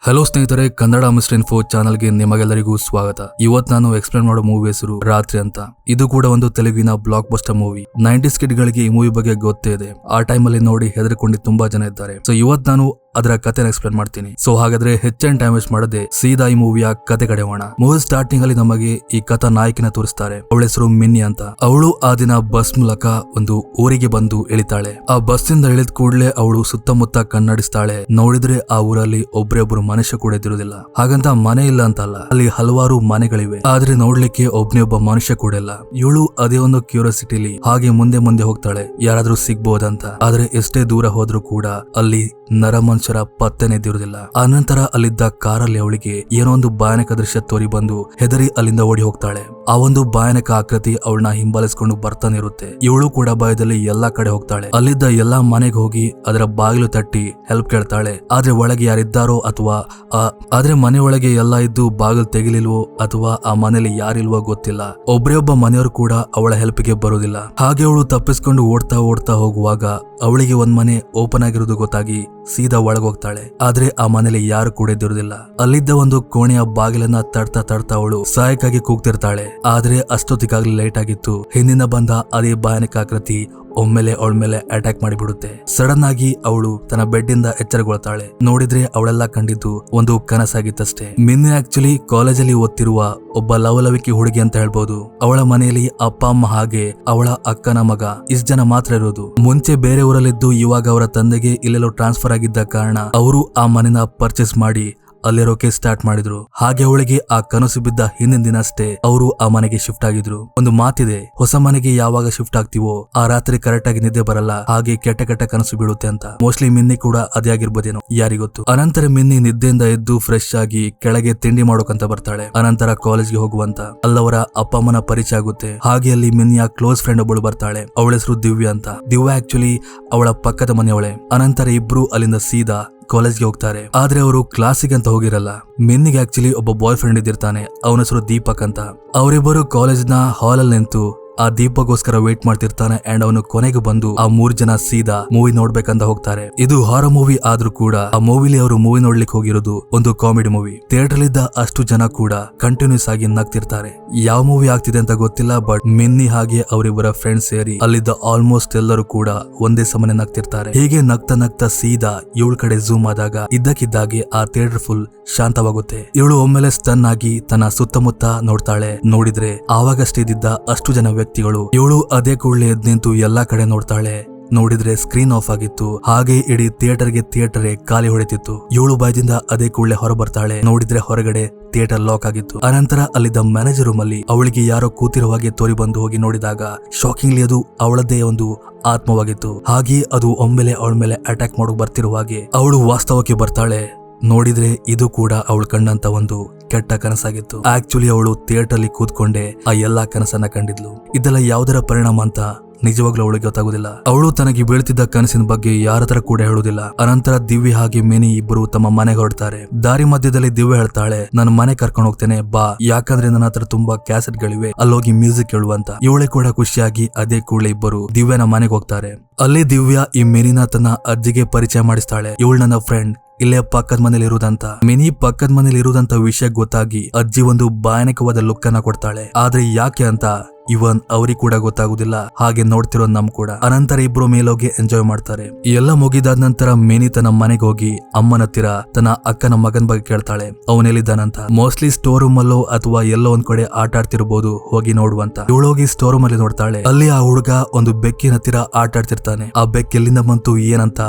Hello ಸ್ನೇಹಿತರೆ, Kannada mister info ಚಾನಲ್ಗೆ ನಿಮಗೆಲ್ಲರಿಗೂ ಸ್ವಾಗತ. ಇವತ್ತು ನಾನು ಎಕ್ಸ್ಪ್ಲೇನ್ ಮಾಡೋ ಮೂವಿ ಹೆಸರು ರಾತ್ರಿ ಅಂತ. ಇದು ಕೂಡ ಒಂದು ತೆಲುಗಿನ ಬ್ಲಾಕ್ ಬಸ್ಟರ್ ಮೂವಿ. 90s ಕಿಡ್ಗಳಿಗೆ ಈ ಮೂವಿ ಬಗ್ಗೆ ಗೊತ್ತೇ ಇದೆ. ಆ ಟೈಮಲ್ಲಿ ನೋಡಿ ಹೆದರ್ಕೊಂಡು ತುಂಬಾ ಜನ ಇದ್ದಾರೆ. ಸೊ ಇವತ್ತು ನಾನು ಅದರ ಕಥೆನ ಎಕ್ಸ್ಪ್ಲೇನ್ ಮಾಡ್ತೀನಿ. ಸೊ ಹಾಗಾದ್ರೆ ಹೆಚ್ಚಿನ ಟೈಮ್ ವೇಸ್ಟ್ ಮಾಡದೆ ಸೀದಾ ಈ ಮೂವಿಯ ಕತೆ ಕಡೆ ಹೋಗೋಣ. ಮೂವಿ ಸ್ಟಾರ್ಟಿಂಗ್ ಅಲ್ಲಿ ನಮಗೆ ಈ ಕಥಾ ನಾಯಕಿನ ತೋರಿಸ್ತಾರೆ. ಅವಳ ಹೆಸರು ಮಿನ್ನಿ ಅಂತ. ಅವಳು ಆ ದಿನ ಬಸ್ ಮೂಲಕ ಒಂದು ಊರಿಗೆ ಬಂದು ಇಳಿತಾಳೆ. ಆ ಬಸ್ ಇಂದ ಇಳಿದ ಕೂಡಲೇ ಅವಳು ಸುತ್ತಮುತ್ತ ಕಣ್ಣಾಡಿಸ್ತಾಳೆ. ನೋಡಿದ್ರೆ ಆ ಊರಲ್ಲಿ ಒಬ್ರೊಬ್ರು ಮನುಷ್ಯ ಕೂಡ ಇದ್ದಿರುವುದಿಲ್ಲ. ಹಾಗಂತ ಮನೆ ಇಲ್ಲ ಅಂತಲ್ಲ, ಅಲ್ಲಿ ಹಲವಾರು ಮನೆಗಳಿವೆ. ಆದ್ರೆ ನೋಡ್ಲಿಕ್ಕೆ ಒಬ್ಬ ಮನುಷ್ಯ ಕೂಡ ಇಲ್ಲ. ಇವಳು ಅದೇ ಒಂದು ಕ್ಯೂರಿಯಾಸಿಟಿಲಿ ಹಾಗೆ ಮುಂದೆ ಮುಂದೆ ಹೋಗ್ತಾಳೆ, ಯಾರಾದ್ರೂ ಸಿಗ್ಬೋದಂತ. ಆದ್ರೆ ಎಷ್ಟೇ ದೂರ ಹೋದ್ರೂ ಕೂಡ ಅಲ್ಲಿ ನರಮನುಷ್ಯರ ಪತ್ತೆನೇ ಇದ್ದಿರುವುದಿಲ್ಲ. ಆನಂತರ ಅಲ್ಲಿದ್ದ ಕಾರಲ್ಲಿ ಅವಳಿಗೆ ಏನೋ ಒಂದು ಭಯಾನಕ ದೃಶ್ಯ ತೋರಿ ಬಂದು ಹೆದರಿ ಅಲ್ಲಿಂದ ಓಡಿ ಹೋಗ್ತಾಳೆ. ಆ ಒಂದು ಭಯಾನಕ ಆಕೃತಿ ಅವಳನ್ನ ಹಿಂಬಾಲಿಸಿಕೊಂಡು ಬರ್ತಾನೆ ಇರುತ್ತೆ. ಇವಳು ಕೂಡ ಭಯದಲ್ಲಿ ಎಲ್ಲಾ ಕಡೆ ಹೋಗ್ತಾಳೆ. ಅಲ್ಲಿದ್ದ ಎಲ್ಲಾ ಮನೆಗೆ ಹೋಗಿ ಅದರ ಬಾಗಿಲು ತಟ್ಟಿ ಹೆಲ್ಪ್ ಕೇಳ್ತಾಳೆ. ಆದ್ರೆ ಒಳಗೆ ಯಾರಿದ್ದಾರೋ ಅಥವಾ ಆದ್ರೆ ಮನೆ ಒಳಗೆ ಎಲ್ಲ ಇದ್ದು ಬಾಗಿಲು ತೆಗಿಲಿಲ್ವೋ ಅಥವಾ ಆ ಮನೇಲಿ ಯಾರಿಲ್ವೋ ಗೊತ್ತಿಲ್ಲ. ಒಬ್ಬ ಮನೆಯವರು ಕೂಡ ಅವಳ ಹೆಲ್ಪ್ಗೆ ಬರೋದಿಲ್ಲ. ಹಾಗೆ ಅವಳು ತಪ್ಪಿಸ್ಕೊಂಡು ಓಡ್ತಾ ಹೋಗುವಾಗ ಅವಳಿಗೆ ಒಂದ್ ಮನೆ ಓಪನ್ ಆಗಿರೋದು ಗೊತ್ತಾಗಿ ಸೀದಾ ಒಳಗೋಗ್ತಾಳೆ. ಆದ್ರೆ ಆ ಮನೇಲಿ ಯಾರು ಕೂಡ ಇದ್ದಿರುವುದಿಲ್ಲ. ಅಲ್ಲಿದ್ದ ಒಂದು ಕೋಣೆಯ ಬಾಗಿಲನ್ನ ತಡ್ತಾ ಅವಳು ಸಹಾಯಕ್ಕಾಗಿ ಕೂಗ್ತಿರ್ತಾಳೆ. ಆದ್ರೆ ಅಷ್ಟೊತ್ತಿಗಾಗ್ಲಿ ಲೇಟ್ ಆಗಿತ್ತು. ಹಿಂದಿನ ಬಂದ ಅದೇ ಭಯಾನಕ ಆಕೃತಿ ಒಮ್ಮೆಲೆ ಅವಳ ಮೇಲೆ ಅಟ್ಯಾಕ್ ಮಾಡಿಬಿಡುತ್ತೆ. ಸಡನ್ ಆಗಿ ಅವಳು ತನ್ನ ಬೆಡ್ ಇಂದ ಎಚ್ಚರಗೊಳ್ತಾಳೆ. ನೋಡಿದ್ರೆ ಅವಳೆಲ್ಲ ಕಂಡಿದ್ದು ಒಂದು ಕನಸಾಗಿತ್ತಷ್ಟೇ. ಮಿನ್ನಿ ಆಕ್ಚುಲಿ ಕಾಲೇಜಲ್ಲಿ ಓದ್ತಿರುವ ಒಬ್ಬ ಲವಲವಿಕೆ ಹುಡುಗಿ ಅಂತ ಹೇಳ್ಬೋದು. ಅವಳ ಮನೆಯಲ್ಲಿ ಅಪ್ಪ ಅಮ್ಮ ಹಾಗೆ ಅವಳ ಅಕ್ಕನ ಮಗ ಇಷ್ಟು ಜನ ಮಾತ್ರ ಇರೋದು. ಮುಂಚೆ ಬೇರೆ ಊರಲ್ಲಿದ್ದು ಇವಾಗ ಅವರ ತಂದೆಗೆ ಇಲ್ಲೆಲ್ಲೋ ಟ್ರಾನ್ಸ್ಫರ್ ಆಗಿದ್ದ ಕಾರಣ ಅವರು ಆ ಮನೆನ ಪರ್ಚೇಸ್ ಮಾಡಿ ಅಲ್ಲಿರೋಕೆ ಸ್ಟಾರ್ಟ್ ಮಾಡಿದ್ರು. ಹಾಗೆ ಅವಳಿಗೆ ಆ ಕನಸು ಬಿದ್ದ ಹಿಂದಿನ ದಿನ ಅಷ್ಟೇ ಅವರು ಆ ಮನೆಗೆ ಶಿಫ್ಟ್ ಆಗಿದ್ರು. ಒಂದು ಮಾತಿದೆ, ಹೊಸ ಮನೆಗೆ ಯಾವಾಗ ಶಿಫ್ಟ್ ಆಗ್ತೀವೋ ಆ ರಾತ್ರಿ ಕರೆಕ್ಟ್ ಆಗಿ ನಿದ್ದೆ ಬರಲ್ಲ, ಹಾಗೆ ಕೆಟ್ಟ ಕನಸು ಬೀಳುತ್ತೆ ಅಂತ. ಮೋಸ್ಟ್ಲಿ ಮಿನ್ನಿ ಕೂಡ ಅದೇ ಆಗಿರ್ಬೋದೇನೋ, ಯಾರಿಗೊತ್ತು. ಅನಂತರ ಮಿನ್ನಿ ನಿದ್ದೆಯಿಂದ ಎದ್ದು ಫ್ರೆಶ್ ಆಗಿ ಕೆಳಗೆ ತಿಂಡಿ ಮಾಡೋಕಂತ ಬರ್ತಾಳೆ. ಅನಂತರ ಕಾಲೇಜ್ಗೆ ಹೋಗುವಂತ ಅಲ್ಲವರ ಅಪ್ಪ ಅಮ್ಮನ ಪರಿಚಯ ಆಗುತ್ತೆ. ಹಾಗೆ ಅಲ್ಲಿ ಮಿನ್ನಿಯ ಕ್ಲೋಸ್ ಫ್ರೆಂಡ್ ಒಬ್ಬಳು ಬರ್ತಾಳೆ. ಅವಳ ಹೆಸರು ದಿವ್ಯಾ ಅಂತ. ದಿವ್ಯಾ ಆಕ್ಚುಲಿ ಅವಳ ಪಕ್ಕದ ಮನೆಯವಳೆ. ಅನಂತರ ಇಬ್ರು ಅಲ್ಲಿಂದ ಸೀದಾ ಕಾಲೇಜ್ಗೆ ಹೋಗ್ತಾರೆ. ಆದ್ರೆ ಅವರು ಕ್ಲಾಸಿಗೆ ಅಂತ ಹೋಗಿರಲ್ಲ. ಮಿನ್ನಿಗೆ ಆಕ್ಚುಲಿ ಒಬ್ಬ ಬಾಯ್ ಫ್ರೆಂಡ್ ಇದ್ದಿರ್ತಾನೆ. ಅವನ ಹೆಸರು ದೀಪಕ್ ಅಂತ. ಅವರಿಬ್ಬರು ಕಾಲೇಜ್ನ ಹಾಲ್ ಅಲ್ಲಿ ನಿಂತು ಆ ದೀಪಕ್ಗೋಸ್ಕರ ವೇಟ್ ಮಾಡ್ತಿರ್ತಾನೆ. ಅಂಡ್ ಅವನು ಕೊನೆಗೆ ಬಂದು ಆ 3 ಜನ ಸೀದಾ ಮೂವಿ ನೋಡ್ಬೇಕಂತ ಹೋಗ್ತಾರೆ. ಇದು ಹಾರರ್ ಮೂವಿ ಆದ್ರೂ ಕೂಡ ಆ ಮೂವಿಲಿ ಅವರು ಮೂವಿ ನೋಡ್ಲಿಕ್ಕೆ ಹೋಗಿರೋದು ಒಂದು ಕಾಮಿಡಿ ಮೂವಿ. ಥಿಯೇಟರ್ ಇದ್ದ ಅಷ್ಟು ಜನ ಕೂಡ ಕಂಟಿನ್ಯೂಸ್ ಆಗಿ ನಗ್ತಿರ್ತಾರೆ. ಯಾವ ಮೂವಿ ಆಗ್ತಿದೆ ಅಂತ ಗೊತ್ತಿಲ್ಲ, ಬಟ್ ಮಿನ್ನಿ ಹಾಗೆ ಅವರಿಬ್ಬರ ಫ್ರೆಂಡ್ಸ್ ಸೇರಿ ಅಲ್ಲಿದ್ದ ಆಲ್ಮೋಸ್ಟ್ ಎಲ್ಲರೂ ಕೂಡ ಒಂದೇ ಸಮನೆ ನಗ್ತಿರ್ತಾರೆ. ಹೀಗೆ ನಗ್ತಾ ಸೀದಾ ಇವಳ ಕಡೆ ಝೂಮ್ ಆದಾಗ ಇದ್ದಕ್ಕಿದ್ದಾಗೆ ಆ ಥಿಯೇಟರ್ ಫುಲ್ ಶಾಂತವಾಗುತ್ತೆ. ಇವಳು ಒಮ್ಮೆಲೆ ಸ್ಟನ್ ಆಗಿ ತನ್ನ ಸುತ್ತಮುತ್ತ ನೋಡ್ತಾಳೆ. ನೋಡಿದ್ರೆ ಆವಾಗಷ್ಟೇ ಇದ್ದಿದ್ದ ಅಷ್ಟು ಜನ ವ್ಯಕ್ತಿಗಳು. ಇವಳು ಅದೇ ಕೂಡಲೇ ಎದ್ದು ನಿಂತು ಎಲ್ಲಾ ಕಡೆ ನೋಡ್ತಾಳೆ. ನೋಡಿದ್ರೆ ಸ್ಕ್ರೀನ್ ಆಫ್ ಆಗಿತ್ತು. ಹಾಗೆ ಇಡೀ ಥಿಯೇಟರ್ ಖಾಲಿ ಹೊಡೆತಿತ್ತು. ಇವಳು ಭಯದಿಂದ ಅದೇ ಕೂಡಲೇ ಹೊರ ಬರ್ತಾಳೆ. ನೋಡಿದ್ರೆ ಹೊರಗಡೆ ಥಿಯೇಟರ್ ಲಾಕ್ ಆಗಿತ್ತು. ಅನಂತರ ಅಲ್ಲಿದ್ದ ಮ್ಯಾನೇಜರ್ ರೂಮ್ ಅಲ್ಲಿ ಅವಳಿಗೆ ಯಾರೋ ಕೂತಿರೋ ಹಾಗೆ ತೋರಿ ಬಂದು ಹೋಗಿ ನೋಡಿದಾಗ ಶಾಕಿಂಗ್ಲಿ ಅದು ಅವಳದೇ ಒಂದು ಆತ್ಮವಾಗಿತ್ತು. ಹಾಗೆ ಅದು ಒಮ್ಮೆಲೆ ಅವಳ ಮೇಲೆ ಅಟ್ಯಾಕ್ ಮಾಡೋಕ್ ಬರ್ತಿರುವ ಹಾಗೆ ಅವಳು ವಾಸ್ತವಕ್ಕೆ ಬರ್ತಾಳೆ. ನೋಡಿದ್ರೆ ಇದು ಕೂಡ ಅವಳು ಕಂಡಂತ ಒಂದು ಕೆಟ್ಟ ಕನಸಾಗಿತ್ತು. ಆಕ್ಚುಲಿ ಅವಳು ಥಿಯೇಟರ್ ಅಲ್ಲಿ ಕೂತ್ಕೊಂಡೆ ಆ ಎಲ್ಲಾ ಕನಸನ್ನ ಕಂಡಿದ್ಲು. ಇದೆಲ್ಲ ಯಾವುದರ ಪರಿಣಾಮ ಅಂತ ನಿಜವಾಗ್ಲೂ ಅವಳಿಗೆ ಗೊತ್ತಾಗುದಿಲ್ಲ. ಅವಳು ತನಗೆ ಬೀಳ್ತಿದ್ದ ಕನಸಿನ ಬಗ್ಗೆ ಯಾರ ಹತ್ರ ಕೂಡ ಹೇಳುದಿಲ್ಲ. ಅನಂತರ ದಿವ್ಯ ಹಾಗೆ ಮಿನಿ ಇಬ್ಬರು ತಮ್ಮ ಮನೆಗೆ ಹೊರಡ್ತಾರೆ. ದಾರಿ ಮಧ್ಯದಲ್ಲಿ ದಿವ್ಯ ಹೇಳ್ತಾಳೆ, ನನ್ನ ಮನೆ ಕರ್ಕೊಂಡು ಹೋಗ್ತೇನೆ ಬಾ, ಯಾಕಂದ್ರೆ ನನ್ನ ಹತ್ರ ತುಂಬಾ ಕ್ಯಾಸೆಟ್ ಗಳಿವೆ, ಅಲ್ಲೋಗಿ ಮ್ಯೂಸಿಕ್ ಕೇಳುವಂತ. ಇವಳೆ ಕೂಡ ಖುಷಿಯಾಗಿ ಅದೇ ಕೂಡಲೇ ಇಬ್ಬರು ದಿವ್ಯನ ಮನೆಗೆ ಹೋಗ್ತಾರೆ. ಅಲ್ಲಿ ದಿವ್ಯ ಈ ಮಿನಿನ ತನ್ನ ಅಜ್ಜಿಗೆ ಪರಿಚಯ ಮಾಡಿಸ್ತಾಳೆ. ಇವಳು ನನ್ನ ಫ್ರೆಂಡ್, ಇಲ್ಲೇ ಪಕ್ಕದ ಮನೇಲಿ ಇರುವುದಂತ. ಮಿನಿ ಪಕ್ಕದ ಮನೇಲಿ ಇರುವುದಂತ ವಿಷಯ ಗೊತ್ತಾಗಿ ಅಜ್ಜಿ ಒಂದು ಭಯಾನಕವಾದ ಲುಕ್ ಅನ್ನ ಕೊಡ್ತಾಳೆ. ಆದ್ರೆ ಯಾಕೆ ಅಂತ ಇವನ್ ಅವ್ರಿಗೆ ಕೂಡ ಗೊತ್ತಾಗುದಿಲ್ಲ. ಹಾಗೆ ನೋಡ್ತಿರೋ ನಮ್ ಕೂಡ. ಅನಂತರ ಇಬ್ರು ಮೇಲೋಗಿ ಎಂಜಾಯ್ ಮಾಡ್ತಾರೆ. ಎಲ್ಲ ಮುಗಿದಾದ ನಂತರ ಮಿನಿ ತನ್ನ ಮನೆಗೆ ಹೋಗಿ ಅಮ್ಮನ ಹತ್ತಿರ ತನ್ನ ಅಕ್ಕನ ಮಗನ್ ಬಗ್ಗೆ ಕೇಳ್ತಾಳೆ, ಅವನೆಲ್ಲಿದ್ದಾನಂತ. ಮೋಸ್ಟ್ಲಿ ಸ್ಟೋರ್ ರೂಮ್ ಅಲ್ಲೋ ಅಥವಾ ಎಲ್ಲೋ ಒಂದ್ ಕಡೆ ಆಟ ಆಡ್ತಿರ್ಬೋದು, ಹೋಗಿ ನೋಡುವಂತ. ಇವಳೋಗಿ ಸ್ಟೋರ್ ರೂಮ್ ಅಲ್ಲಿ ನೋಡ್ತಾಳೆ. ಅಲ್ಲಿ ಆ ಹುಡುಗ ಒಂದು ಬೆಕ್ಕಿನ ಹತ್ತಿರ ಆಟ ಆಡ್ತಿರ್ತಾನೆ. ಆ ಬೆಕ್ ಎಲ್ಲಿಂದ ಬಂತು ಏನಂತ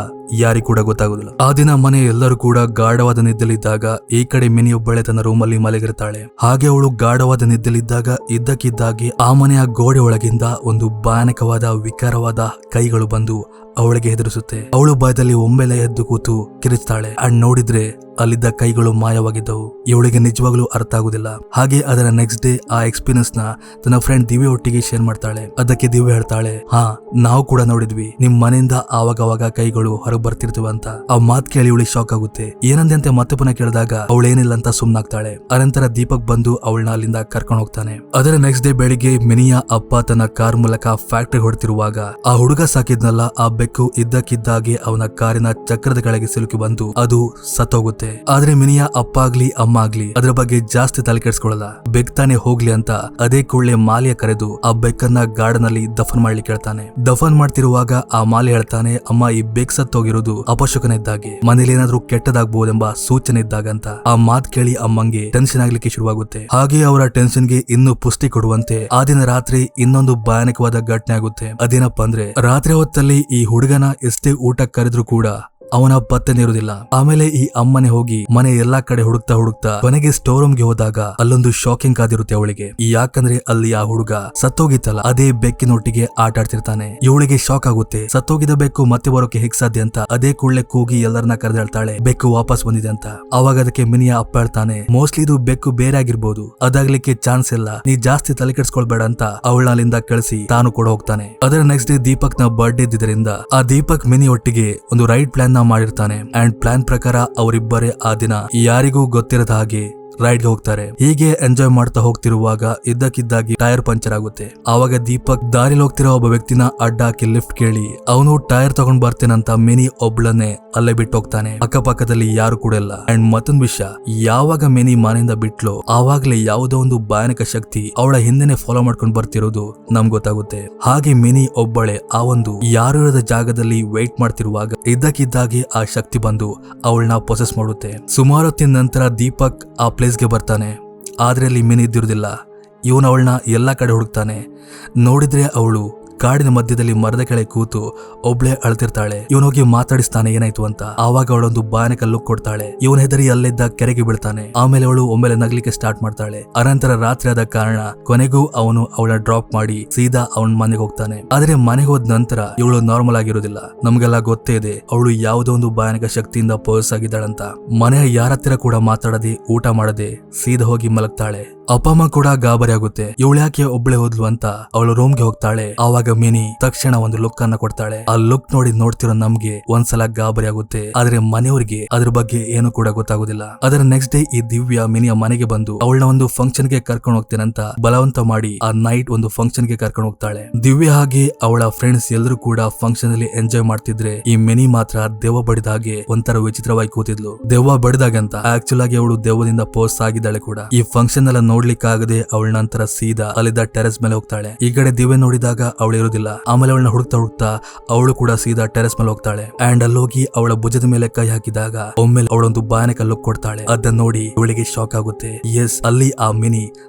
ಯಾರಿಗೂ ಕೂಡ ಗೊತ್ತಾಗುದಿಲ್ಲ. ಆ ದಿನ ಮನೆ ಎಲ್ಲರೂ ಕೂಡ ಗಾಢವಾದ ನಿದ್ದೆಲಿದ್ದಾಗ ಈ ಕಡೆ ಮಿನಿ ಒಬ್ಬಳೆ ತನ್ನ ರೂಮ್ ಅಲ್ಲಿ ಮಲಗಿರ್ತಾಳೆ. ಹಾಗೆ ಅವಳು ಗಾಢವಾದ ನಿದ್ದೆಲಿದ್ದಾಗ ಇದ್ದಕ್ಕಿದ್ದಾಗೆ ಆ ಮನೆಯ ಗೋಡೆ ಒಳಗಿಂದ ಒಂದು ಭಯಾನಕವಾದ ವಿಕಾರವಾದ ಕೈಗಳು ಬಂದು ಅವಳಿಗೆ ಹೆದರಿಸುತ್ತೆ. ಅವಳು ಭಯದಲ್ಲಿ ಒಮ್ಮೆಲೆ ಎದ್ದು ಕೂತು ಕಿರಿಸ್ತಾಳೆ. ಅಂಡ್ ನೋಡಿದ್ರೆ ಅಲ್ಲಿದ್ದ ಕೈಗಳು ಮಾಯವಾಗಿದ್ದವು. ಇವಳಿಗೆ ನಿಜವಾಗ್ಲೂ ಅರ್ಥ ಆಗುದಿಲ್ಲ. ಹಾಗೆ ಅದರ ನೆಕ್ಸ್ಟ್ ಡೇ ಆ ಎಕ್ಸ್ಪೀರಿಯನ್ಸ್ ನ ತನ್ನ ಫ್ರೆಂಡ್ ದಿವ್ಯ ಒಟ್ಟಿಗೆ ಶೇರ್ ಮಾಡ್ತಾಳೆ. ಅದಕ್ಕೆ ದಿವ್ಯ ಹೇಳ್ತಾಳೆ, ಹಾ ನಾವು ಕೂಡ ನೋಡಿದ್ವಿ, ನಿಮ್ ಮನೆಯಿಂದ ಆವಾಗ ಕೈಗಳು ಹೊರಗೆ ಬರ್ತಿರ್ತವೆ ಅಂತ. ಆ ಮಾತ್ ಕೇಳಿ ಇವಳಿಗೆ ಶಾಕ್ ಆಗುತ್ತೆ. ಏನಂದೆ ಅಂತ ಮತ್ತೆ ಪುನಃ ಕೇಳಿದಾಗ ಅವಳೇನಿಲ್ಲ ಅಂತ ಸುಮ್ನಾಗ್ತಾಳೆ. ಅನಂತರ ದೀಪಕ್ ಬಂದು ಅವಳನ್ನ ಅಲ್ಲಿಂದ ಕರ್ಕೊಂಡು ಹೋಗ್ತಾನೆ. ಅದರ ನೆಕ್ಸ್ಟ್ ಡೇ ಬೆಳಿಗ್ಗೆ ಮಿನಿಯ ಅಪ್ಪ ತನ್ನ ಕಾರ್ ಮೂಲಕ ಫ್ಯಾಕ್ಟರಿ ಹೊಡ್ತಿರುವಾಗ ಆ ಹುಡುಗ ಸಾಕಿದ್ನಲ್ಲ ಆ ಬೆಕ್ಕು ಇದ್ದಕ್ಕಿದ್ದಾಗೆ ಅವನ ಕಾರಿನ ಚಕ್ರದ ಕೆಳಗೆ ಸಿಲುಕಿ ಬಂದು ಅದು ಸತ್ತೋಗುತ್ತೆ. ಆಗುತ್ತೆ. ಆದ್ರೆ ಮಿನಿಯ ಅಪ್ಪ ಆಗ್ಲಿ ಅಮ್ಮ ಆಗ್ಲಿ ಅದ್ರ ಬಗ್ಗೆ ಜಾಸ್ತಿ ತಲೆ ಕೆಡಿಸ್ಕೊಳ್ಳಲ್ಲ. ಬೆಕ್ ತಾನೇ ಹೋಗ್ಲಿ ಅಂತ ಅದೇ ಕೂಡಲೇ ಮಾಲಿಯ ಕರೆದು ಆ ಬೆಕ್ಕನ್ನ ಗಾರ್ಡನ್ ಅಲ್ಲಿ ದಫನ್ ಮಾಡ್ಲಿಕ್ಕೆ ಹೇಳ್ತಾನೆ. ದಫನ್ ಮಾಡ್ತಿರುವಾಗ ಆ ಮಾಲಿ ಹೇಳ್ತಾನೆ, ಅಮ್ಮ ಈ ಬೆಕ್ ಸತ್ತೋಗಿರೋದು ಅಪಶಕನ ಇದ್ದಾಗೆ, ಮನೇಲಿ ಏನಾದ್ರೂ ಕೆಟ್ಟದಾಗಬಹುದೆಂಬ ಸೂಚನೆ ಇದ್ದಾಗಂತ. ಆ ಮಾತ್ ಕೇಳಿ ಅಮ್ಮಂಗೆ ಟೆನ್ಷನ್ ಆಗ್ಲಿಕ್ಕೆ ಶುರುವಾಗುತ್ತೆ. ಹಾಗೆ ಅವರ ಟೆನ್ಷನ್ಗೆ ಇನ್ನೂ ಪುಷ್ಟಿ ಕೊಡುವಂತೆ ಆ ದಿನ ರಾತ್ರಿ ಇನ್ನೊಂದು ಭಯಾನಕವಾದ ಘಟನೆ ಆಗುತ್ತೆ. ಅದೇನಪ್ಪಾ ಅಂದ್ರೆ ರಾತ್ರಿ ಹೊತ್ತಲ್ಲಿ ಈ ಹುಡುಗನ ಎಷ್ಟೇ ಊಟ ಕರೆದ್ರು ಕೂಡ ಅವನ ಪತ್ತೆನೇ ಇರುವುದಿಲ್ಲ. ಆಮೇಲೆ ಈ ಅಮ್ಮನೆ ಹೋಗಿ ಮನೆ ಎಲ್ಲಾ ಕಡೆ ಹುಡುಕ್ತಾ ಕೊನೆಗೆ ಸ್ಟೋರ್ ರೂಮ್ಗೆ ಹೋದಾಗ ಅಲ್ಲೊಂದು ಶಾಕಿಂಗ್ ಕಾದಿರುತ್ತೆ ಅವಳಿಗೆ. ಯಾಕಂದ್ರೆ ಅಲ್ಲಿ ಆ ಹುಡುಗ ಸತ್ತೋಗಿತ್ತಲ್ಲ ಅದೇ ಬೆಕ್ಕಿನೊಟ್ಟಿಗೆ ಆಟ ಆಡ್ತಿರ್ತಾನೆ. ಇವಳಿಗೆ ಶಾಕ್ ಆಗುತ್ತೆ, ಸತ್ತೋಗಿದ ಬೆಕ್ಕು ಮತ್ತೆ ಬರೋಕೆ ಹೇಗ್ ಸಾಧ್ಯ ಅಂತ. ಅದೇ ಕೂಡಲೇ ಕೂಗಿ ಎಲ್ಲರನ್ನ ಕರೆದೇಳ್ತಾಳೆ, ಬೆಕ್ಕು ವಾಪಸ್ ಬಂದಿದೆ ಅಂತ. ಅವಾಗ ಅದಕ್ಕೆ ಮಿನಿಯ ಅಪ್ಪ ಹೇಳ್ತಾನೆ, ಮೋಸ್ಟ್ಲಿ ಇದು ಬೆಕ್ಕು ಬೇರೆ ಆಗಿರ್ಬೋದು, ಅದಾಗ್ಲಿಕ್ಕೆ ಚಾನ್ಸ್ ಇಲ್ಲ, ನೀ ಜಾಸ್ತಿ ತಲೆ ಕೆಡಿಸ್ಕೊಳ್ಬೇಡ ಅಂತ ಅವಳ ಅಲ್ಲಿಂದ ಕಳಿಸಿ ತಾನು ಕೂಡ ಹೋಗ್ತಾನೆ. ಅದರ ನೆಕ್ಸ್ಟ್ ಡೇ ದೀಪಕ್ ನ ಬರ್ಡೇ ಇದ್ದಿದ್ದರಿಂದ ಆ ದೀಪಕ್ ಮಿನಿ ಒಟ್ಟಿಗೆ ಒಂದು ರೈಡ್ ಪ್ಲಾನ್ ಮಾಡಿರ್ತಾನೆ. ಅಂಡ್ ಪ್ಲಾನ್ ಪ್ರಕಾರ ಅವರಿಬ್ಬರೇ ಆ ದಿನ ಯಾರಿಗೂ ಗೊತ್ತಿರದ ಹಾಗೆ ರೈಡ್ಗೆ ಹೋಗ್ತಾರೆ. ಹೀಗೆ ಎಂಜಾಯ್ ಮಾಡ್ತಾ ಹೋಗ್ತಿರುವಾಗ ಇದ್ದಕ್ಕಿದ್ದಾಗಿ ಟೈರ್ ಪಂಚರ್ ಆಗುತ್ತೆ. ಆವಾಗ ದೀಪಕ್ ದಾರಿಲಿ ಹೋಗ್ತಿರೋ ಒಬ್ಬ ವ್ಯಕ್ತಿನ ಅಡ್ಡ ಹಾಕಿ ಲಿಫ್ಟ್ ಕೇಳಿ ಅವನು ಟೈರ್ ತಗೊಂಡ್ ಬರ್ತೇನಂತ ಮಿನಿ ಒಬ್ಳನ್ನೇ ಅಲ್ಲೇ ಬಿಟ್ಟು ಹೋಗ್ತಾನೆ. ಅಕ್ಕಪಕ್ಕದಲ್ಲಿ ಯಾರು ಕೂಡ ಇಲ್ಲ. ಅಂಡ್ ಮತ್ತೊಂದು ವಿಷಯ, ಯಾವಾಗ ಮಿನಿ ಮನೆಯಿಂದ ಬಿಟ್ಲೋ ಆವಾಗ್ಲೇ ಯಾವುದೋ ಒಂದು ಭಯಾನಕ ಶಕ್ತಿ ಅವಳ ಹಿಂದೆನೆ ಫಾಲೋ ಮಾಡ್ಕೊಂಡು ಬರ್ತಿರೋದು ನಮ್ಗೆ ಗೊತ್ತಾಗುತ್ತೆ. ಹಾಗೆ ಮಿನಿ ಒಬ್ಬಳೆ ಆ ಒಂದು ಯಾರು ಇರದ ಜಾಗದಲ್ಲಿ ವೇಟ್ ಮಾಡ್ತಿರುವಾಗ ಇದ್ದಕ್ಕಿದ್ದಾಗಿ ಆ ಶಕ್ತಿ ಬಂದು ಅವಳನ್ನ ಪೊಸೆಸ್ ಮಾಡುತ್ತೆ. ಸುಮಾರು ಹೊತ್ತಿನ ನಂತರ ದೀಪಕ್ ಆ ಪ್ಲೇಸ್ಗೆ ಬರ್ತಾನೆ. ಆದ್ರೆ ಅಲ್ಲಿ ಮಿನಿ ಇದ್ದಿರುವುದಿಲ್ಲ. ಇವನು ಅವಳನ್ನ ಎಲ್ಲಾ ಕಡೆ ಹುಡುಕ್ತಾನೆ. ನೋಡಿದ್ರೆ ಅವಳು ಕಾಡಿನ ಮಧ್ಯದಲ್ಲಿ ಮರದ ಕೆಳಗೆ ಕೂತು ಒಬ್ಳೆ ಅಳ್ತಿರ್ತಾಳೆ. ಇವನೋಗಿ ಮಾತಾಡಿಸ್ತಾನೆ ಏನಾಯ್ತು ಅಂತ. ಆವಾಗ ಅವಳೊಂದು ಭಯಾನಕ ಲುಕ್ ಕೊಡ್ತಾಳೆ. ಇವನ ಹೆದರಿ ಅಲ್ಲಿದ್ದ ಕೆರೆಗೆ ಬೀಳ್ತಾನೆ. ಆಮೇಲೆ ಅವಳು ಒಮ್ಮೆಲೆ ನಗ್ಲಿಕ್ಕೆ ಸ್ಟಾರ್ಟ್ ಮಾಡ್ತಾಳೆ. ಅನಂತರ ರಾತ್ರಿ ಆದ ಕಾರಣ ಕೊನೆಗೂ ಅವನು ಅವಳ ಡ್ರಾಪ್ ಮಾಡಿ ಸೀದಾ ಅವನ ಮನೆಗೆ ಹೋಗ್ತಾನೆ. ಆದ್ರೆ ಮನೆಗೆ ಹೋದ ನಂತರ ಇವಳು ನಾರ್ಮಲ್ ಆಗಿರೋದಿಲ್ಲ. ನಮ್ಗೆಲ್ಲ ಗೊತ್ತೇ ಇದೆ ಅವಳು ಯಾವುದೋ ಒಂದು ಭಯಾನಕ ಶಕ್ತಿಯಿಂದ ಪೋಸ್ ಆಗಿದ್ದಾಳಂತ. ಮನೆಯ ಯಾರ ಹತ್ತಿರ ಕೂಡ ಮಾತಾಡದೆ ಊಟ ಮಾಡದೆ ಸೀದಾ ಹೋಗಿ ಮಲಗ್ತಾಳೆ. ಅಪ್ಪ ಅಮ್ಮ ಕೂಡ ಗಾಬರಿ ಆಗುತ್ತೆ. ಇವಳು ಯಾಕೆ ಒಬ್ಳೆ ಹೋದ್ಲು ಅಂತ ಅವಳು ರೂಮ್ಗೆ ಹೋಗ್ತಾಳೆ. ಆವಾಗ ಮಿನಿ ತಕ್ಷಣ ಒಂದು ಲುಕ್ ಅನ್ನ ಕೊಡ್ತಾಳೆ. ಆ ಲುಕ್ ನೋಡ್ತಿರೋ ನಮ್ಗೆ ಒಂದ್ಸಲ ಗಾಬರಿ ಆಗುತ್ತೆ. ಆದ್ರೆ ಮನೆಯವರಿಗೆ ಅದ್ರ ಬಗ್ಗೆ ಏನು ಕೂಡ ಗೊತ್ತಾಗೋದಿಲ್ಲ. ಅದರ ನೆಕ್ಸ್ಟ್ ಡೇ ಈ ದಿವ್ಯ ಮಿನಿಯ ಮನೆಗೆ ಬಂದು ಅವಳನ್ನ ಒಂದು ಫಂಕ್ಷನ್ ಗೆ ಕರ್ಕೊಂಡು ಹೋಗ್ತೇನಂತ ಬಲವಂತ ಮಾಡಿ ಆ ನೈಟ್ ಒಂದು ಫಂಕ್ಷನ್ ಗೆ ಕರ್ಕೊಂಡು ಹೋಗ್ತಾಳೆ. ದಿವ್ಯ ಹಾಗೆ ಅವಳ ಫ್ರೆಂಡ್ಸ್ ಎಲ್ಲರೂ ಕೂಡ ಫಂಕ್ಷನ್ ಅಲ್ಲಿ ಎಂಜಾಯ್ ಮಾಡ್ತಿದ್ರೆ ಈ ಮಿನಿ ಮಾತ್ರ ದೆವ್ವ ಬಡಿದ ಹಾಗೆ ಒಂಥರ ವಿಚಿತ್ರವಾಗಿ ಕೂತಿದ್ಲು. ದೆವ್ವ ಬಡಿದಾಗಂತ ಆಕ್ಚುಲ್ ಆಗಿ ಅವಳು ದೆವ್ವದಿಂದ ಪೋಸ್ಟ್ ಆಗಿದ್ದಾಳೆ ಕೂಡ. ಈ ಫಂಕ್ಷನ್ ಎಲ್ಲ ನೋಡ್ಲಿಕ್ಕಾಗದೆ ಅವಳ ನಂತರ ಸೀದಾ ಅಲ್ಲಿದ್ದ ಟೆರೆಸ್ ಮೇಲೆ ಹೋಗ್ತಾಳೆ. ಈ ಕಡೆ ದಿವ್ಯ ನೋಡಿದಾಗ ಅವಳು ಇರೋದಿಲ್ಲ. ಆಮೇಲೆ ಅವಳನ್ನ ಹುಡುಕ್ತಾ ಅವಳು ಕೂಡ ಸೀದಾ ಟೆರೆಸ್ ಮೇಲೆ ಹೋಗ್ತಾಳೆ. ಅಂಡ್ ಅಲ್ಲೋಗಿ ಅವಳ ಭುಜದ ಮೇಲೆ ಕೈ ಹಾಕಿದಾಗ ಒಮ್ಮೆಲೆ ಅವಳೊಂದು ಭಯಾನಕ ಲುಕ್ ಕೊಡ್ತಾಳೆ. ಅದನ್ನ ನೋಡಿ ಇವಳಿಗೆ ಶಾಕ್ ಆಗುತ್ತೆ. ಎಸ್, ಅಲ್ಲಿ ಆ ಮಿನಿ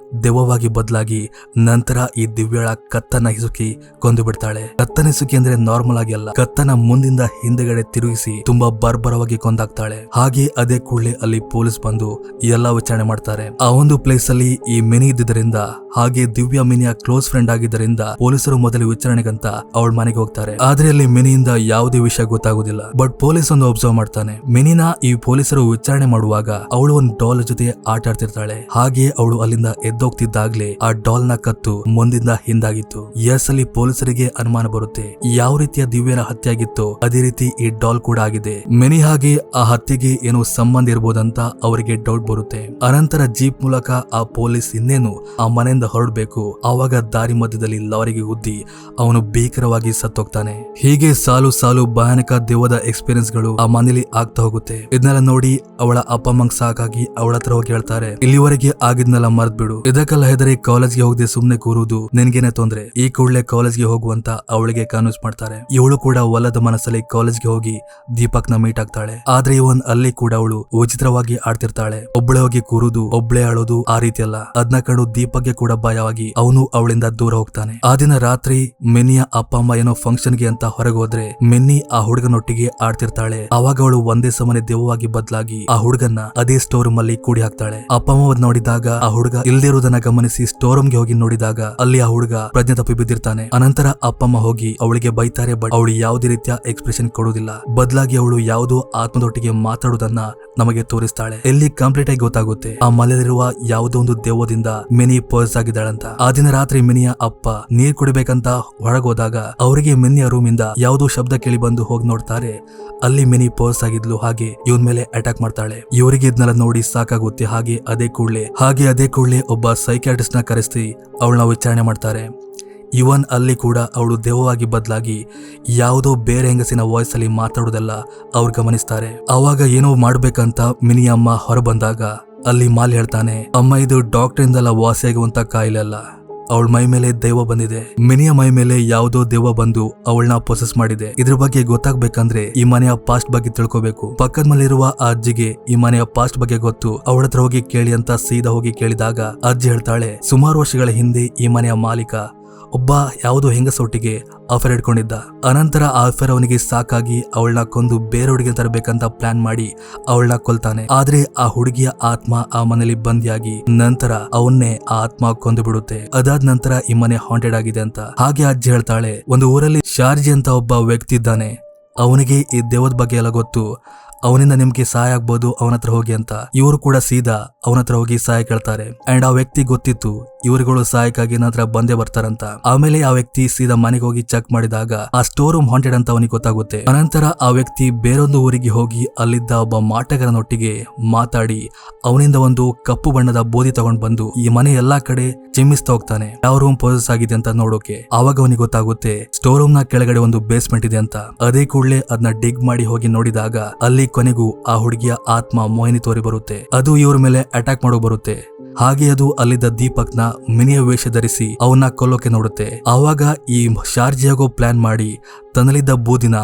ದೆವ್ವವಾಗಿ ಬದಲಾಗಿ ನಂತರ ಈ ದಿವ್ಯಳ ಕತ್ತನ್ನ ಹಿಸುಕಿ ಕೊಂದು ಬಿಡ್ತಾಳೆ. ಕತ್ತನ ಹಿಸುಕಿ ಅಂದ್ರೆ ನಾರ್ಮಲ್ ಆಗಿ ಅಲ್ಲ, ಕತ್ತನ ಮುಂದಿಂದ ಹಿಂದೆಗಡೆ ತಿರುಗಿಸಿ ತುಂಬಾ ಬರ್ಬರವಾಗಿ ಕೊಂದಾಕ್ತಾಳೆ. ಹಾಗೆ ಅದೇ ಕೂಡಲೇ ಅಲ್ಲಿ ಪೊಲೀಸ್ ಬಂದು ಎಲ್ಲಾ ವಿಚಾರಣೆ ಮಾಡ್ತಾರೆ. ಆ ಒಂದು ಪ್ಲೇಸ್ ಅಲ್ಲಿ ಈ ಮಿನಿ ಇದ್ದಿದ್ದರಿಂದ ಹಾಗೆ ದಿವ್ಯ ಮಿನಿಯ ಕ್ಲೋಸ್ ಫ್ರೆಂಡ್ ಆಗಿದ್ದರಿಂದ ಪೊಲೀಸರು ಮೊದಲು ವಿಚಾರಣೆಗಂತ ಅವಳ ಮನೆಗೆ ಹೋಗ್ತಾರೆ. ಆದ್ರೆ ಅಲ್ಲಿ ಮಿನಿಯಿಂದ ಯಾವುದೇ ವಿಷಯ ಗೊತ್ತಾಗುದಿಲ್ಲ. ಬಟ್ ಪೊಲೀಸ್ ಒಂದು ಅಬ್ಸರ್ವ್ ಮಾಡ್ತಾನೆ. ಮಿನಿನ ಈ ಪೊಲೀಸರು ವಿಚಾರಣೆ ಮಾಡುವಾಗ ಅವಳು ಒಂದು ಡಾಲ್ ಜೊತೆ ಆಟ ಆಡ್ತಿರ್ತಾಳೆ. ಹಾಗೆ ಅವಳು ಅಲ್ಲಿಂದ ಎದ್ದೋಗ್ತಿದ್ದಾಗ್ಲೇ ಆ ಡಾಲ್ ನ ಕತ್ತು ಮುಂದಿಂದ ಹಿಂದಾಗಿತ್ತು. ಎಸ್, ಅಲ್ಲಿ ಪೊಲೀಸರಿಗೆ ಅನುಮಾನ ಬರುತ್ತೆ. ಯಾವ ರೀತಿಯ ದಿವ್ಯನ ಹತ್ಯೆ ಆಗಿತ್ತೋ ಅದೇ ರೀತಿ ಈ ಡಾಲ್ ಕೂಡ ಆಗಿದೆ. ಮಿನಿ ಹಾಗೆ ಆ ಹತ್ಯೆಗೆ ಏನೋ ಸಂಬಂಧ ಇರ್ಬೋದಂತ ಅವರಿಗೆ ಡೌಟ್ ಬರುತ್ತೆ. ಅನಂತರ ಜೀಪ್ ಮೂಲಕ ಆ ಪೊಲೀಸ್ ಇನ್ನೇನು ಆ ಮನೆಯಿಂದ ಹೊರಡ್ಬೇಕು. ಆವಾಗ ದಾರಿ ಮಧ್ಯದಲ್ಲಿ ಲಾರಿಗೆ ಗುದ್ದಿ ಅವನು ಭೀಕರವಾಗಿ ಸತ್ತೋಗ್ತಾನೆ. ಹೀಗೆ ಸಾಲು ಸಾಲು ಭಯಾನಕ ದೆವ್ವದ ಎಕ್ಸ್ಪೀರಿಯನ್ಸ್ ಗಳು ಆ ಮನೇಲಿ ಆಗ್ತಾ ಹೋಗುತ್ತೆ. ಇದನ್ನೆಲ್ಲ ನೋಡಿ ಅವಳ ಅಪ್ಪ ಅಮ್ಮಂಗ್ ಸಾಕಾಗಿ ಅವಳ ಹತ್ರ ಹೋಗಿ ಹೇಳ್ತಾರೆ, ಇಲ್ಲಿವರೆಗೆ ಆಗಿದ್ನೆಲ್ಲ ಮರ್ತ್ ಬಿಡು. ಇದಕ್ಕೆಲ್ಲ ಹೆದರಿ ಕಾಲೇಜ್ಗೆ ಹೋಗದೆ ಸುಮ್ನೆ ಕೂರುವುದು ನಿನ್ಗೇನೆ ತೊಂದ್ರೆ. ಈ ಕೂಡಲೇ ಕಾಲೇಜ್ಗೆ ಹೋಗುವಂತ ಅವಳಿಗೆ ಕನ್ವಿನ್ಸ್ ಮಾಡ್ತಾರೆ. ಇವಳು ಕೂಡ ಒಲ್ಲದ ಮನಸ್ಸಲ್ಲಿ ಕಾಲೇಜ್ಗೆ ಹೋಗಿ ದೀಪಕ್ ನ ಮೀಟ್ ಆಗ್ತಾಳೆ. ಆದ್ರೆ ಇವನ್ ಅಲ್ಲಿ ಕೂಡ ಅವಳು ವಿಚಿತ್ರವಾಗಿ ಆಡ್ತಿರ್ತಾಳೆ. ಒಬ್ಳೆ ಹೋಗಿ ಕೂರುದು, ಒಬ್ಳೆ ಆಳೋದು, ಆ ರೀತಿ ಅಲ್ಲ. ಅದನ್ನ ಕಂಡು ದೀಪಕ್ಗೆ ಕೂಡ ಭಯವಾಗಿ ಅವನು ಅವಳಿಂದ ದೂರ ಹೋಗ್ತಾನೆ. ಆ ದಿನ ರಾತ್ರಿ ಮಿನ್ನಿಯ ಅಪ್ಪ ಅಮ್ಮ ಏನೋ ಫಂಕ್ಷನ್ ಗೆ ಅಂತ ಹೊರಗೆ ಹೋದ್ರೆ ಮಿನ್ನಿ ಆ ಹುಡುಗನೊಟ್ಟಿಗೆ ಆಡ್ತಿರ್ತಾಳೆ. ಅವಾಗ ಅವಳು ಒಂದೇ ಸಮನೆ ದೆವ್ವವಾಗಿ ಬದಲಾಗಿ ಆ ಹುಡುಗನ್ನ ಅದೇ ಸ್ಟೋರ್ ರೂಮ್ ಅಲ್ಲಿ ಕೂಡಿ ಹಾಕ್ತಾಳೆ. ಅಪ್ಪ ಅಮ್ಮ ನೋಡಿದಾಗ ಆ ಹುಡುಗ ಇಲ್ದಿರುವುದನ್ನ ಗಮನಿಸಿ ಸ್ಟೋರ್ ರೂಮ್ ಗೆ ಹೋಗಿ ನೋಡಿದಾಗ ಅಲ್ಲಿ ಆ ಹುಡುಗ ಪ್ರಜ್ಞೆ ತಪ್ಪಿ ಬಿದ್ದಿರ್ತಾನೆ. ಅನಂತರ ಅಪ್ಪ ಅಮ್ಮ ಹೋಗಿ ಅವಳಿಗೆ ಬೈತಾರೆ. ಬಟ್ ಅವಳು ಯಾವುದೇ ರೀತಿಯ ಎಕ್ಸ್ಪ್ರೆಷನ್ ಕೊಡುವುದಿಲ್ಲ. ಬದಲಾಗಿ ಅವಳು ಯಾವುದೋ ಆತ್ಮದೊಟ್ಟಿಗೆ ಮಾತಾಡುವುದನ್ನ ನಮಗೆ ತೋರಿಸ್ತಾಳೆ. ಎಲ್ಲಿ ಕಂಪ್ಲೀಟ್ ಆಗಿ ಗೊತ್ತಾಗುತ್ತೆ ಆ ಮಲೆಯಲ್ಲಿರುವ ಯಾವುದೋ ಒಂದು ದೆವ್ವದಿಂದ ಮಿನಿ ಪರ್ಸ್ ಆಗಿದ್ದಾಳಂತ. ಆ ದಿನ ರಾತ್ರಿ ಮಿನಿಯ ಅಪ್ಪ ನೀರ್ ಕುಡಿಬೇಕಂತ ಹೊರಗೋದಾಗ ಅವರಿಗೆ ಮಿನಿಯ ರೂಮ್ ಇಂದ ಯಾವುದೋ ಶಬ್ದ ಕೇಳಿ ಬಂದು ಹೋಗಿ ನೋಡ್ತಾರೆ. ಅಲ್ಲಿ ಮಿನಿ ಪರ್ಸ್ ಆಗಿದ್ಲು. ಹಾಗೆ ಇವನ್ ಮೇಲೆ ಅಟ್ಯಾಕ್ ಮಾಡ್ತಾಳೆ. ಇವರಿಗೆ ಇದನ್ನೆಲ್ಲ ನೋಡಿ ಸಾಕಾಗುತ್ತೆ. ಹಾಗೆ ಅದೇ ಕೂಡಲೇ ಒಬ್ಬ ಸೈಕ್ಯಾಟ್ರಿಸ್ಟ್ ನ ಕರೆಸಿ ಅವಳನ್ನ ವಿಚಾರಣೆ ಮಾಡ್ತಾರೆ. ಇವನ್ ಅಲ್ಲಿ ಕೂಡ ಅವಳು ದೆವ್ವವಾಗಿ ಬದಲಾಗಿ ಯಾವುದೋ ಬೇರೆ ಹೆಂಗಸಿನ ವಾಯ್ಸ್ ಅಲ್ಲಿ ಮಾತಾಡೋದೆಲ್ಲ ಅವ್ರು ಗಮನಿಸ್ತಾರೆ. ಅವಾಗ ಏನೋ ಮಾಡ್ಬೇಕಂತ ಮಿನಿ ಅಮ್ಮ ಹೊರ ಬಂದಾಗ ಅಲ್ಲಿ ಮಾಲ್ ಹೇಳ್ತಾನೆ, ಅಮ್ಮ ಇದು ಡಾಕ್ಟರಿಂದೆಲ್ಲ ವಾಸಿಯಾಗುವಂತ ಕಾಯಿಲೆ ಅಲ್ಲ, ಅವಳ ಮೈ ಮೇಲೆ ದೆವ್ವ ಬಂದಿದೆ. ಮಿನಿಯ ಮೈ ಮೇಲೆ ಯಾವುದೋ ದೆವ್ವ ಬಂದು ಅವಳನ್ನ ಪೊಸೆಸ್ ಮಾಡಿದೆ. ಇದ್ರ ಬಗ್ಗೆ ಗೊತ್ತಾಗ್ಬೇಕಂದ್ರೆ ಈ ಮನೆಯ ಪಾಸ್ಟ್ ಬಗ್ಗೆ ತಿಳ್ಕೋಬೇಕು. ಪಕ್ಕದ ಮನೆಯಿರುವ ಆ ಅಜ್ಜಿಗೆ ಈ ಮನೆಯ ಪಾಸ್ಟ್ ಬಗ್ಗೆ ಗೊತ್ತು. ಅವಳ ಹತ್ರ ಹೋಗಿ ಕೇಳಿ ಅಂತ ಸೀದಾ ಹೋಗಿ ಕೇಳಿದಾಗ ಅಜ್ಜಿ ಹೇಳ್ತಾಳೆ, ಸುಮಾರು ವರ್ಷಗಳ ಹಿಂದೆ ಈ ಮನೆಯ ಮಾಲೀಕ ಒಬ್ಬ ಯಾವುದೋ ಹೆಂಗಸೊಟ್ಟಿಗೆ ಅಫೇರ್ ಇಟ್ಕೊಂಡಿದ್ದ. ಅನಂತರ ಆ ಅಫೇರ್ ಅವನಿಗೆ ಸಾಕಾಗಿ ಅವಳನ್ನ ಕೊಂದು ಬೇರೆ ಹುಡುಗಿ ತರಬೇಕಂತ ಪ್ಲಾನ್ ಮಾಡಿ ಅವಳನ್ನ ಕೊಲ್ತಾನೆ. ಆದ್ರೆ ಆ ಹುಡುಗಿಯ ಆತ್ಮ ಆ ಮನೆಯಲ್ಲಿ ಬಂದಿಯಾಗಿ ನಂತರ ಅವನ್ನೇ ಆ ಆತ್ಮ ಕೊಂದು ಬಿಡುತ್ತೆ. ಅದಾದ ನಂತರ ಈ ಮನೆ ಹಾಂಟೆಡ್ ಆಗಿದೆ ಅಂತ. ಹಾಗೆ ಅಜ್ಜಿ ಹೇಳ್ತಾಳೆ, ಒಂದು ಊರಲ್ಲಿ ಶಾರ್ಜಿ ಅಂತ ಒಬ್ಬ ವ್ಯಕ್ತಿ ಇದ್ದಾನೆ, ಅವನಿಗೆ ಈ ದೇವದ ಬಗ್ಗೆ ಎಲ್ಲ ಗೊತ್ತು, ಅವನಿಂದ ನಿಮ್ಗೆ ಸಹಾಯ ಆಗ್ಬೋದು, ಅವನ ಹತ್ರ ಹೋಗಿ ಅಂತ. ಇವರು ಕೂಡ ಸೀದಾ ಅವನ ಹತ್ರ ಹೋಗಿ ಸಹಾಯ ಕೇಳ್ತಾರೆ. ಅಂಡ್ ಆ ವ್ಯಕ್ತಿ ಗೊತ್ತಿತ್ತು ಇವರುಗಳು ಸಹಾಯಕ್ಕಾಗಿ ನಂತರ ಬಂದೇ ಬರ್ತಾರಂತ. ಆಮೇಲೆ ಆ ವ್ಯಕ್ತಿ ಸೀದಾ ಮನೆಗೆ ಹೋಗಿ ಚೆಕ್ ಮಾಡಿದಾಗ ಆ ಸ್ಟೋರ್ ರೂಮ್ ಹಾಂಟೆಡ್ ಅಂತ ಅವನಿಗೆ ಗೊತ್ತಾಗುತ್ತೆ. ಅನಂತರ ಆ ವ್ಯಕ್ತಿ ಬೇರೊಂದು ಊರಿಗೆ ಹೋಗಿ ಅಲ್ಲಿದ್ದ ಒಬ್ಬ ಮಾಟಗಾರನೊಟ್ಟಿಗೆ ಮಾತಾಡಿ ಅವನಿಂದ ಒಂದು ಕಪ್ಪು ಬಣ್ಣದ ಬೋಧಿ ತಗೊಂಡ್ ಬಂದು ಈ ಮನೆ ಎಲ್ಲಾ ಕಡೆ ಚಿಮ್ಮಿಸ್ತಾ ಹೋಗ್ತಾನೆ, ಯಾವ ರೂಮ್ ಪೊಸೆಸ್ ಆಗಿದೆ ಅಂತ ನೋಡೋಕೆ. ಆವಾಗ ಅವನಿಗೆ ಗೊತ್ತಾಗುತ್ತೆ ಸ್ಟೋರ್ ರೂಮ್ ನ ಕೆಳಗಡೆ ಒಂದು ಬೇಸ್ಮೆಂಟ್ ಇದೆ ಅಂತ. ಅದೇ ಕೂಡಲೇ ಅದನ್ನ ಡಿಗ್ ಮಾಡಿ ಹೋಗಿ ನೋಡಿದಾಗ ಅಲ್ಲಿ ಕೊನೆಗೂ ಆ ಹುಡುಗಿಯ ಆತ್ಮ ಮೋಹಿನಿ ತೋರಿ ಬರುತ್ತೆ. ಅದು ಇವ್ರ ಮೇಲೆ ಅಟ್ಯಾಕ್ ಮಾಡೋ ಬರುತ್ತೆ. ಹಾಗೆ ಅದು ಅಲ್ಲಿದ್ದ ದೀಪಕ್ನ ಮಿನಿಯ ವೇಷ ಧರಿಸಿ ಅವನ್ನ ಕೊಲ್ಲೋಕೆ ನೋಡುತ್ತೆ. ಆವಾಗ ಈ ಶಾರ್ಜಿಯಾಗೋ ಪ್ಲಾನ್ ಮಾಡಿ ತನ್ನಲ್ಲಿದ್ದ ಬೂದಿನ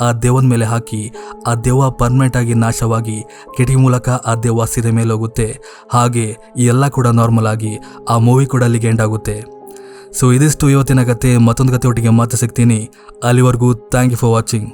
ಆ ದೆವ್ವದ ಮೇಲೆ ಹಾಕಿ ಆ ದೆವ್ವ ಪರ್ಮನೆಂಟ್ ಆಗಿ ನಾಶವಾಗಿ ಕಿಟಕಿ ಮೂಲಕ ಆ ದೆವ್ವ ಸೀದೆ ಮೇಲೆ ಹೋಗುತ್ತೆ. ಹಾಗೆ ಈ ಎಲ್ಲ ಕೂಡ ನಾರ್ಮಲ್ ಆಗಿ ಆ ಮೂವಿ ಕೂಡ ಅಲ್ಲಿಗೆ ಎಂಡ್ ಆಗುತ್ತೆ. ಸೊ ಇದಿಷ್ಟು ಇವತ್ತಿನ ಕತೆ. ಮತ್ತೊಂದು ಕತೆ ಒಟ್ಟಿಗೆ ಮತ್ತೆ ಸಿಗ್ತೀನಿ. ಅಲ್ಲಿವರೆಗೂ ಥ್ಯಾಂಕ್ ಯು ಫಾರ್ ವಾಚಿಂಗ್.